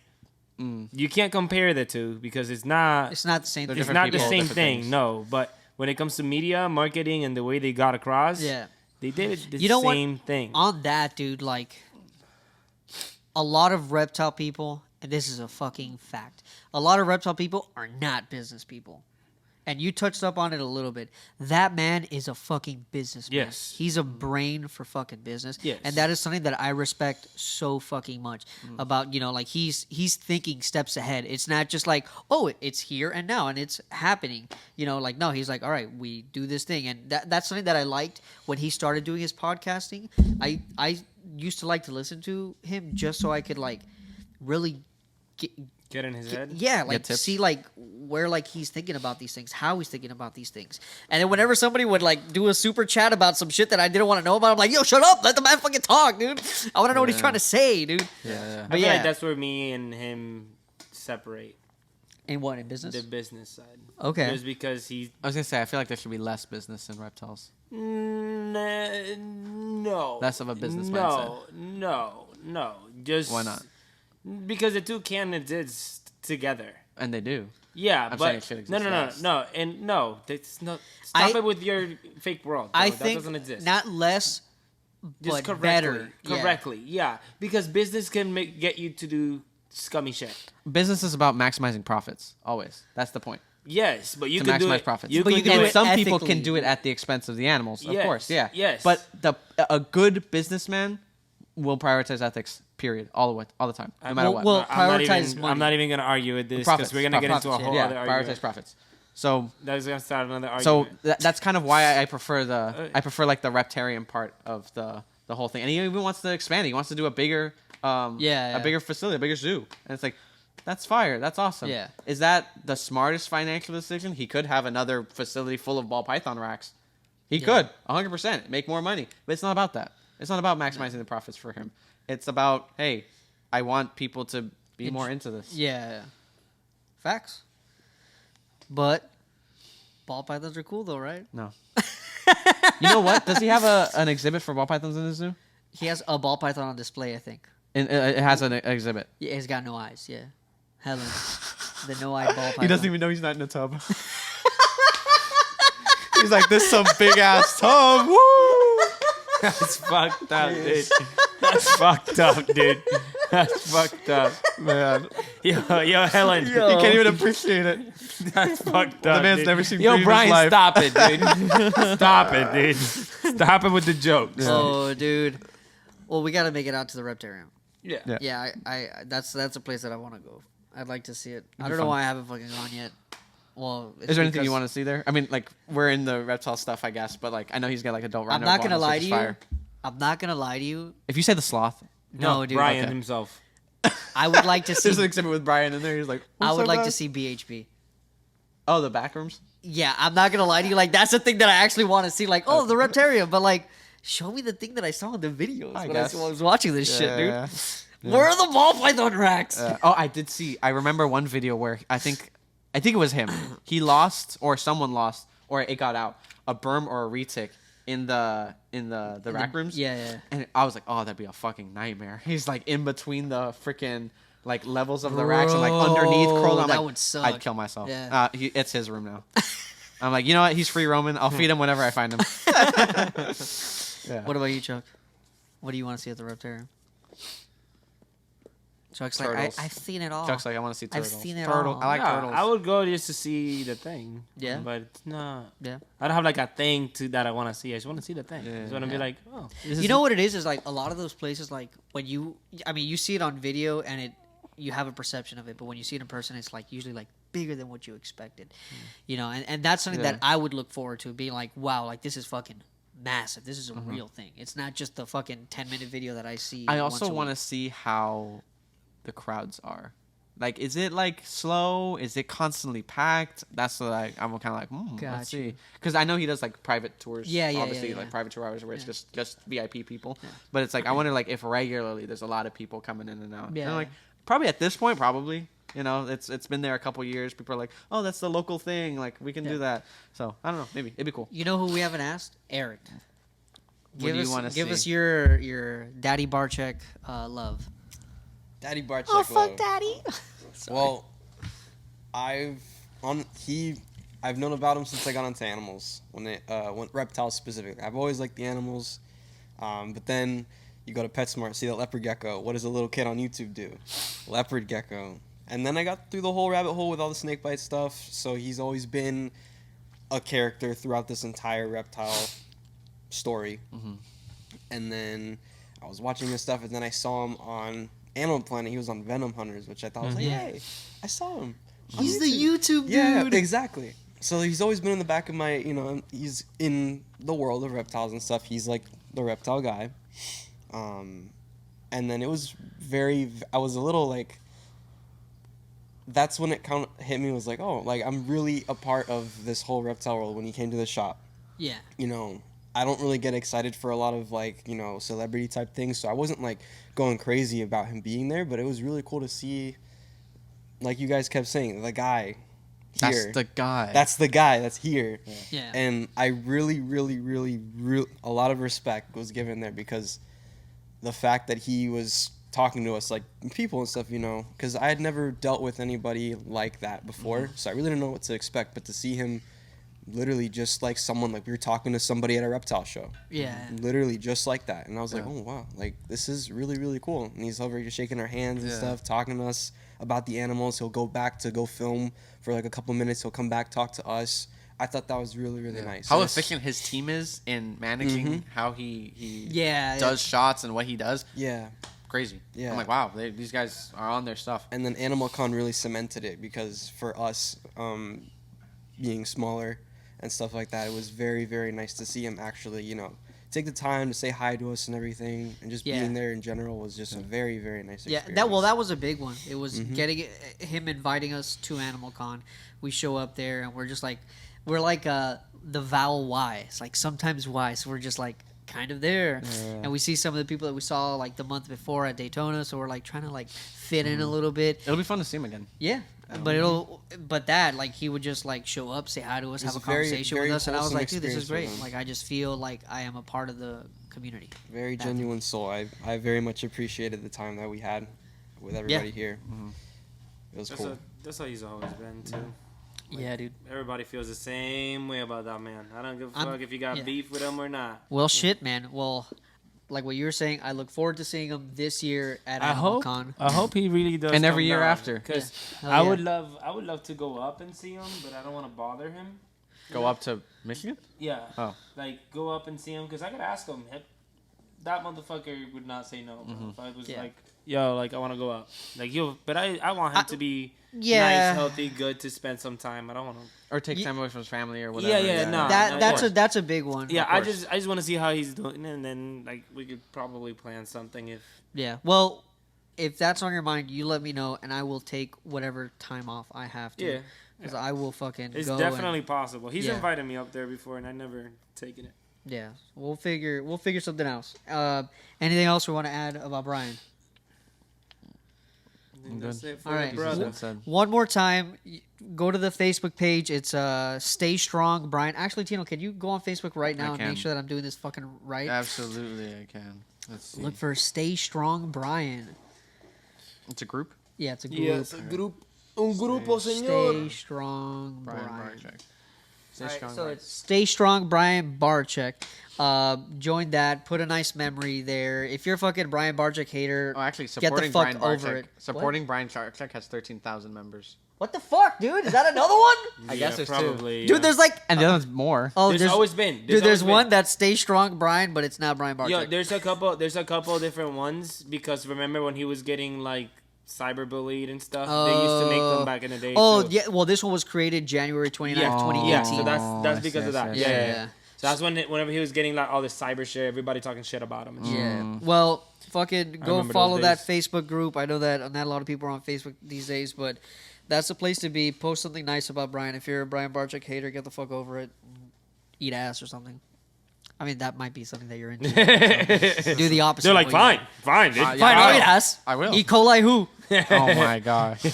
you can't compare the two because it's not. It's not the same thing. It's different not the people, same different thing. things. No, but when it comes to media, marketing, and the way they got across, Yeah. they did the You know what? same thing. On that, dude, like, a lot of reptile people, and this is a fucking fact, a lot of reptile people are not business people. And you touched up on it a little bit. That man is a fucking businessman. Yes. He's a brain for fucking business. Yes. And that is something that I respect so fucking much about, like he's thinking steps ahead. It's not just like, oh, it's here and now and it's happening. Like, no, he's like, all right, we do this thing. And that's something that I liked when he started doing his podcasting. I used to like to listen to him just so I could like really Get in his head. yeah, like tips. see like where like he's thinking about these things, how he's thinking about these things. And then whenever somebody would like do a super chat about some shit that I didn't want to know about, I'm like, yo, shut up, let the man fucking talk, dude. I want to know what he's trying to say, dude. Yeah. But I feel yeah, like that's where me and him separate in what, in business? the business side. Okay. Just because he. I was gonna say I feel like there should be less business in reptiles. No. Less of a business No. Just Why not? Because the two can exist together. And they do. Yeah, I'm saying but it should exist no, less. and no, that's not. Stop I- it with your fake world. I bro. That think doesn't exist. not less, Just but correctly, better. Yeah. correctly, yeah. Because business can get you to do scummy shit. Business is about maximizing profits. Always. That's the point. Yes, but you To can do maximize it. profits. You But can you do can do And it. some people ethically. can do it at the expense of the animals, of Yes, course. Yeah. yes. But a good businessman will prioritize ethics. Period. All the time. No matter what. well, I'm not prioritize even, money. I'm not even gonna argue with this Profits, because we're gonna get into a profits, whole yeah. other argument. Prioritize profits. So That's gonna start another So argument. that's kind of why I prefer like the reptarian part of the whole thing. And he even wants to expand. He wants to do a bigger Yeah. a bigger facility, a bigger zoo. And it's like, that's fire. That's awesome. Yeah. Is that the smartest financial decision? He could have another facility full of ball python racks. He could 100% make more money, but it's not about that. It's not about maximizing the profits for him. It's about, hey, I want people to be more into this. Yeah. Facts. But ball pythons are cool though, right? No. You know what? Does he have an exhibit for ball pythons in the zoo? He has a ball python on display, I think. And it has an exhibit. Yeah, he's got no eyes. Yeah, Helen, the no-eyed ball python. He doesn't even know he's not in a tub. He's like, this some big ass tub. Woo! That's fucked up, dude. That's fucked up, dude. That's fucked up. Man, Yo, Helen. he can't even appreciate it. That's fucked up. The man's dude. never seen Yo, green in his Brian, life. stop it, dude. Stop it, dude. Stop it with the jokes. Oh, dude. Well, we got to make it out to the Reptarium. Yeah. Yeah. Yeah, I that's a place that I want to go. I'd like to see it. I be don't know fun. why I haven't fucking gone yet. Well, Is there anything you want to see there? I mean, like, we're in the reptile stuff, I guess, but like, I know he's got like adult rhino. I'm not gonna bottles, lie which to is you. fire. I'm not gonna lie to you. If you say the sloth, No, dude. Brian okay. himself. I would like to there's an see. exhibit with Brian in there. He's like, I "What's would up, like to guys?" see BHB. Oh, the back rooms. Yeah, I'm not gonna lie to you. Like, that's the thing that I actually want to see. Like, oh, the Reptarium, but like, show me the thing that I saw in the videos I when guess. I was watching this shit, dude. Yeah. Where are the ball python racks? Oh, I did see. I remember one video where I think it was him. He lost, or someone lost, or it got out a berm or a retic in the rack rooms. Yeah. And I was like, oh, that'd be a fucking nightmare. He's like in between the freaking like levels of the racks and like underneath crawling. I'm that like, would suck. I'd kill myself. Yeah. It's his room now. I'm like, you know what? He's free roaming. I'll feed him whenever I find him. Yeah. What about you, Chuck? What do you want to see at the Reptarium? Chuck's Turtles. like, I've seen it all. Chuck's like, I want to see I've turtles. seen it Turtle. all. I like Nah, turtles. I would go just to see the thing. Yeah? But it's not. Yeah. I don't have like a thing that I want to see. I just want to see the thing. I just want to Yeah. be like, oh. You know what it is like a lot of those places, like when you see it on video and you have a perception of it, but when you see it in person, it's like usually like bigger than what you expected, you know, and that's something Yeah. that I would look forward to, being like, wow, like this is fucking massive. This is a real thing. It's not just the fucking 10-minute video that I see. I also want to see how the crowds are. Like, is it like slow? Is it constantly packed? That's what I'm kind of like, let's Gotcha. see. Because I know he does like private tours. Yeah, obviously, yeah. like private tour hours where it's Yeah. just VIP people. But it's like, I wonder like if regularly there's a lot of people coming in and out. Yeah. And I'm like, probably at this point, probably. You know, it's been there a couple years. People are like, oh, that's the local thing. Like, we can do that. So I don't know. Maybe it'd be cool. You know who we haven't asked? Eric. What do you want to see? Give us your Daddy Barczyk love. Daddy Barczyk. Oh fuck, love. Daddy. Well, I've known about him since I got into animals. When reptiles specifically, I've always liked the animals. But then you go to PetSmart, see that leopard gecko. What does a little kid on YouTube do? Leopard gecko. And then I got through the whole rabbit hole with all the snakebite stuff. So he's always been a character throughout this entire reptile story. Mm-hmm. And then I was watching this stuff, and then I saw him on Animal Planet. He was on Venom Hunters, which I thought was like, hey, I saw him. He's the YouTube dude. Yeah, exactly. So he's always been in the back of my, he's in the world of reptiles and stuff. He's like the reptile guy. And then it was I was a little like, that's when it kind of hit me, was like, oh, like I'm really a part of this whole reptile world when he came to the shop. Yeah. I don't really get excited for a lot of like, celebrity type things. So I wasn't like going crazy about him being there, but it was really cool to see, like you guys kept saying, the guy here. That's the guy. That's the guy that's here. Yeah. And I really, really, really, a lot of respect was given there, because the fact that he was talking to us like people and stuff, because I had never dealt with anybody like that before. Mm-hmm. So I really didn't know what to expect, but to see him literally just like someone, like we were talking to somebody at a reptile show. Yeah. Literally just like that. And I was like, oh, wow, like this is really, really cool. And he's over here shaking our hands and stuff, talking to us about the animals. He'll go back to go film for like a couple minutes. He'll come back, talk to us. I thought that was really, really nice. How efficient his team is in managing how he does shots and what he does. Yeah. Crazy. Yeah. I'm like, wow, these guys are on their stuff. And then Animal Con really cemented it, because for us, being smaller and stuff like that, it was very, very nice to see him actually, take the time to say hi to us and everything, and just being there in general was just a very, very nice experience. Yeah, that was a big one. It was getting him inviting us to Animal Con. We show up there and we're just like, the vowel Y. It's like sometimes Y, so we're just like kind of there. Yeah. And we see some of the people that we saw like the month before at Daytona, so we're like trying to like fit in a little bit. It'll be fun to see him again. Yeah. But like he would just like show up, say hi to us, have a conversation with us, and I was like, dude, this is great. Like I just feel like I am a part of the community. Very genuine soul. I very much appreciated the time that we had with everybody here. Mm-hmm. It was cool. That's how he's always been too. Like, yeah, dude. Everybody feels the same way about that man. I don't give a fuck if you got beef with him or not. Well, shit, man. Well, like what you were saying, I look forward to seeing him this year at Animal Con. I hope he really does. And every year after, because I would love to go up and see him, but I don't want to bother him. Go up to Michigan? Yeah. Oh. Like go up and see him, because I could ask him. That motherfucker would not say no. Bro. If I was like, yo, like I want to go up, like but I want him to be nice, healthy, good, to spend some time. I don't want to. Or take time away from his family or whatever. Yeah, no. That's a big one. Yeah, I just want to see how he's doing, and then like we could probably plan something if. Yeah, well, if that's on your mind, you let me know, and I will take whatever time off I have to. Yeah. Because I will fucking. It's definitely possible. He's invited me up there before, and I never taken it. Yeah, we'll figure something else. Anything else we want to add about Brian? That's it for all right, brother. One more time, go to the Facebook page. It's Stay Strong Brian. Actually, Tino, can you go on Facebook right now and make sure that I'm doing this fucking right? Absolutely, I can. Let's see. Look for Stay Strong Brian. It's a group? Yeah, it's a group. Yes, a group. Un grupo, señor. Stay Strong Brian. Barczyk. So it's Stay Strong Brian Barczyk. Join that. Put a nice memory there. If you're a fucking Brian Barczyk hater, get the fuck over it. Supporting Brian Barczyk has 13,000 members. What the fuck, dude? Is that another one? I guess there's probably, two. Dude, there's like... And the other one's more. Oh, there's always been. There's one that's Stay Strong Brian, but it's not Brian Barczyk. Yo, there's a couple different ones, because remember when he was getting like cyberbullied and stuff? They used to make them back in the day. Oh, yeah. Well, this one was created January 29th, 2018. Yeah, so that's because of that. Yeah. So that's whenever he was getting like all this cyber shit, everybody talking shit about him. And shit. Yeah. Well, fucking go follow that Facebook group. I know that not a lot of people are on Facebook these days, but that's the place to be. Post something nice about Brian. If you're a Brian Barczyk hater, get the fuck over it. Eat ass or something. I mean, that might be something that you're into. So do the opposite. They're like, fine, dude. Fine, I'll eat ass. I will. E. coli who? Oh, my gosh.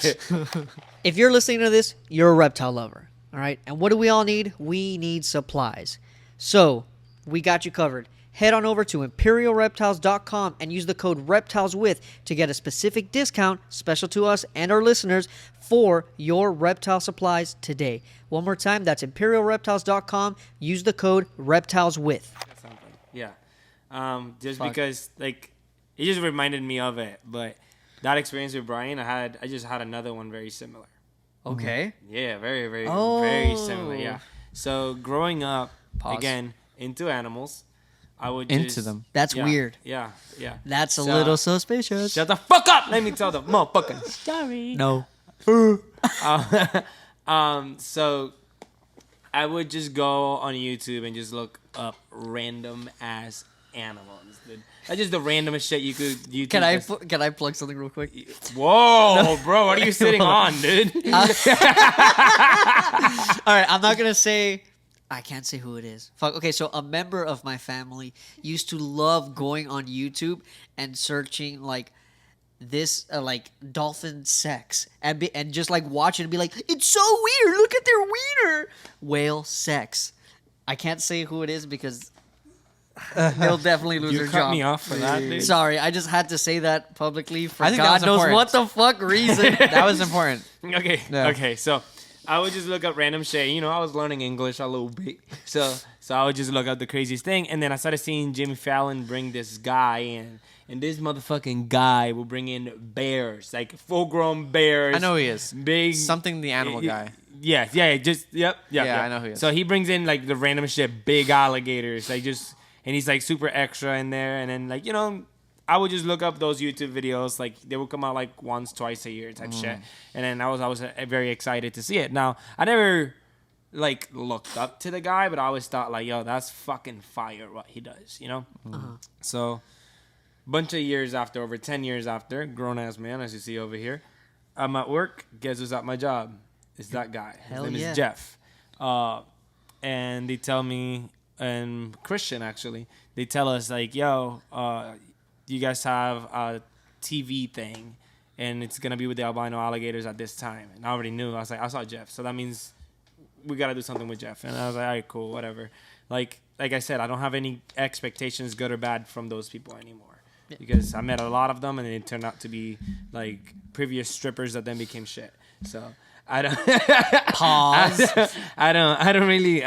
If you're listening to this, you're a reptile lover. All right? And what do we all need? We need supplies. So, we got you covered. head on over to imperialreptiles.com and use the code REPTILESWITH to get a specific discount special to us and our listeners for your reptile supplies today. One more time, that's imperialreptiles.com. Use the code REPTILESWITH. Something. Yeah. Just because like it just reminded me of it, but that experience with Brian, I just had another one very similar. Okay. Yeah, very, very, very similar. Yeah. So growing up, again, into animals, I would just... Into them. That's weird. Yeah, yeah. That's a little suspicious. Shut the fuck up! Let me tell the motherfucking story. No. So I would just go on YouTube and just look up random ass animals, dude. That's just the randomest shit you could YouTube. Can I plug something real quick? Whoa, bro, what are you sitting on, dude? All right, I'm not gonna say. I can't say who it is. Fuck. Okay, so a member of my family used to love going on YouTube and searching like this, like dolphin sex, and just like watch it and be like, it's so weird. Look at their wiener. Whale sex. I can't say who it is because they'll definitely lose You their cut job. me off for that, dude. Sorry, I just had to say that publicly for I think that God was knows important. what the fuck reason. That was important. Okay, Yeah. okay, so I would just look up random shit. You know, I was learning English a little bit. So I would just look up the craziest thing. And then I started seeing Jimmy Fallon bring this guy in. And this motherfucking guy will bring in bears, like full-grown bears. I know who he is. Big. Something the animal guy. Yeah, yep. Yeah, I know who he is. So he brings in, like, the random shit, big alligators. Like, just, and he's, like, super extra in there. And then, like, you know, I would just look up those YouTube videos. Like, they would come out, like, once, twice a year type shit. And then I was very excited to see it. Now, I never, like, looked up to the guy, but I always thought, like, yo, that's fucking fire what he does, you know? So, bunch of years after, over 10 years after, grown-ass man, as you see over here, I'm at work. Guess who's at my job? It's that guy. Hell His name yeah. is Jeff. And they tell me, and Christian, actually, they tell us, like, yo, you guys have a TV thing, and it's going to be with the albino alligators at this time. And I already knew. I was like, I saw Jeff. So that means we got to do something with Jeff. And I was like, all right, cool, whatever. Like I said, I don't have any expectations, good or bad, from those people anymore. Because I met a lot of them, and they turned out to be, like, previous strippers that then became shit. So I don't... Pause. I don't really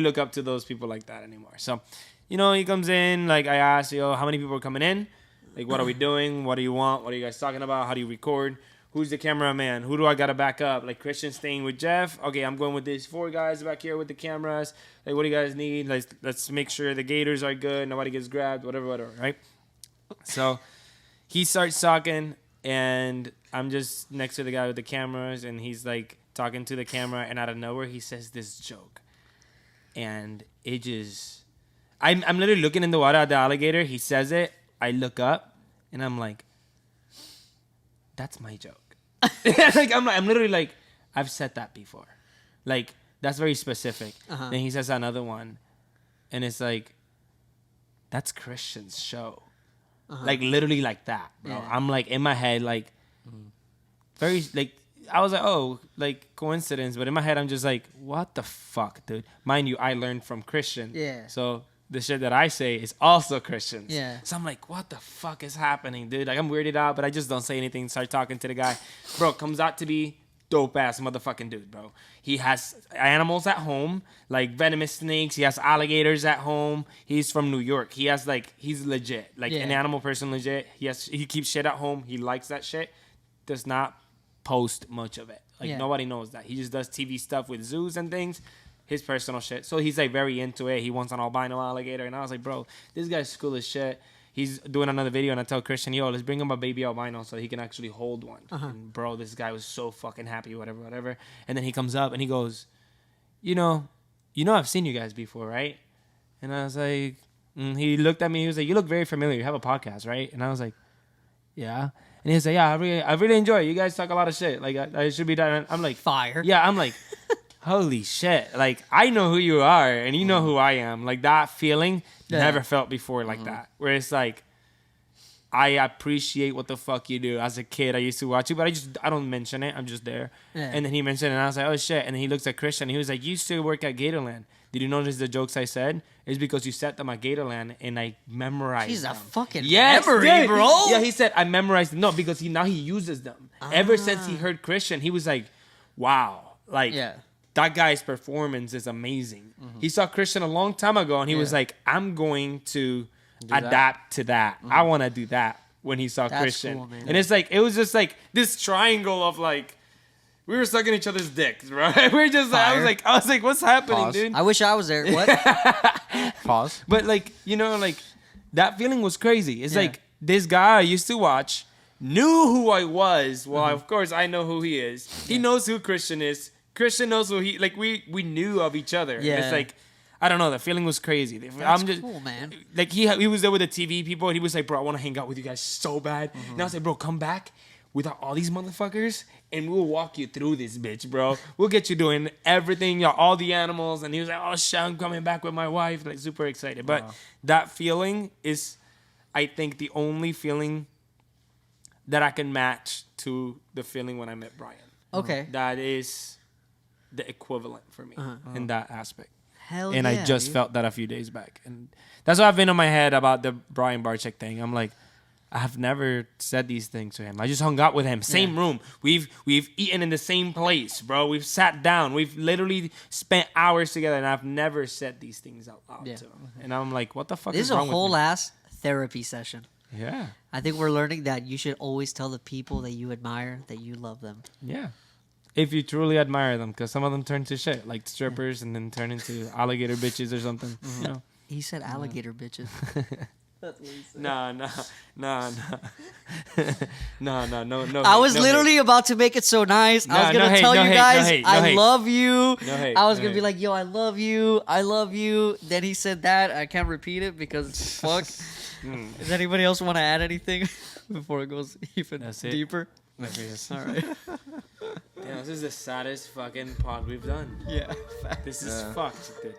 look up to those people like that anymore. So, you know, he comes in, like, I ask, yo, how many people are coming in? Like, what are we doing? What do you want? What are you guys talking about? How do you record? Who's the cameraman? Who do I got to back up? Like, Christian's staying with Jeff. Okay, I'm going with these 4 guys back here with the cameras. Like, what do you guys need? Like, let's make sure the gators are good. Nobody gets grabbed, whatever, right? So he starts talking, and I'm just next to the guy with the cameras, and he's, like, talking to the camera, and out of nowhere, he says this joke. And it just... I'm literally looking in the water at the alligator. He says it. I look up, and I'm like, that's my joke. Like, I'm literally like, I've said that before. Like, that's very specific. Then he says another one, and it's like, that's Christian's show. Like, literally like that, bro. Yeah. I'm like, in my head, like, very, like, I was like, oh, like, coincidence. But in my head, I'm just like, what the fuck, dude? Mind you, I learned from Christian. Yeah. So the shit that I say is also Christian's. Yeah. So I'm like, what the fuck is happening, dude? Like, I'm weirded out, but I just don't say anything. Start talking to the guy. Bro, comes out to be dope-ass motherfucking dude, bro. He has animals at home, like venomous snakes. He has alligators at home. He's from New York. He has, like, he's legit. Like, an animal person legit. He keeps shit at home. He likes that shit. Does not post much of it. Like, nobody knows that. He just does TV stuff with zoos and things. His personal shit. So he's, like, very into it. He wants an albino alligator. And I was like, bro, this guy's cool as shit. He's doing another video, and I tell Christian, yo, let's bring him a baby albino so he can actually hold one. And, bro, this guy was so fucking happy, whatever. And then he comes up, and he goes, you know I've seen you guys before, right? And I was like, he looked at me. He was like, you look very familiar. You have a podcast, right? And I was like, yeah. And he was like, yeah, I really enjoy it. You guys talk a lot of shit. Like, I should be done. I'm like, Fire. Yeah, I'm like... Holy shit. Like, I know who you are, and you know who I am. Like, that feeling never felt before like that. Where it's like, I appreciate what the fuck you do. As a kid, I used to watch you, but I don't mention it. I'm just there. Yeah. And then he mentioned it, and I was like, oh shit. And then he looks at Christian, and he was like, you still work at Gatorland. did you notice the jokes I said? It's because you set them at Gatorland and I memorized He's a them. fucking Yes, memory, dude. bro. Yeah, he said I memorized them. No, because now he uses them. Ever since he heard Christian, he was like, wow. Like, that guy's performance is amazing. He saw Christian a long time ago and he was like, I'm going to adapt to that. I want to do that when he saw Christian. Cool, man. And it's like, it was just like this triangle of like, we were sucking each other's dicks, right? We were just like, I was like, what's happening, Pause. dude? I wish I was there. What? Pause. But like, you know, like that feeling was crazy. It's Yeah. like this guy I used to watch knew who I was. Well, of course I know who he is. He knows who Christian is. Christian knows who he like. We knew of each other. Yeah. It's like, I don't know. The feeling was crazy. That's cool, man. Like he was there with the TV people, and he was like, "Bro, I want to hang out with you guys so bad." And I was like, "Bro, come back without all these motherfuckers, and we'll walk you through this bitch, bro. We'll get you doing everything, y'all, all the animals." And he was like, "Oh shit, I'm coming back with my wife." Like super excited. But that feeling is, I think, the only feeling that I can match to the feeling when I met Brian. Okay. That is the equivalent for me in that aspect. Hell And yeah, I just dude. felt that a few days back. And that's why I've been in my head about the Brian Barczyk thing. I'm like, I have never said these things to him. I just hung out with him. Same room. We've eaten in the same place, bro. We've sat down. We've literally spent hours together, and I've never said these things out loud to him. And I'm like, what the fuck This is is a wrong whole with me? ass therapy session. Yeah. I think we're learning that you should always tell the people that you admire that you love them. Yeah. If you truly admire them, because some of them turn to shit, like strippers, and then turn into alligator bitches or something. You know? He said alligator bitches. No. No. I was no literally hate. about to make it so nice. I was No gonna hate, tell no you hate, guys, no hate, no I hate. love you. No hate, I was no gonna be hate. like, yo, I love you. Then he said that. I can't repeat it because fuck. Does anybody else want to add anything before it goes even That's it. deeper? All right. Damn, this is the saddest fucking pod we've done. Yeah. This is fucked, dude.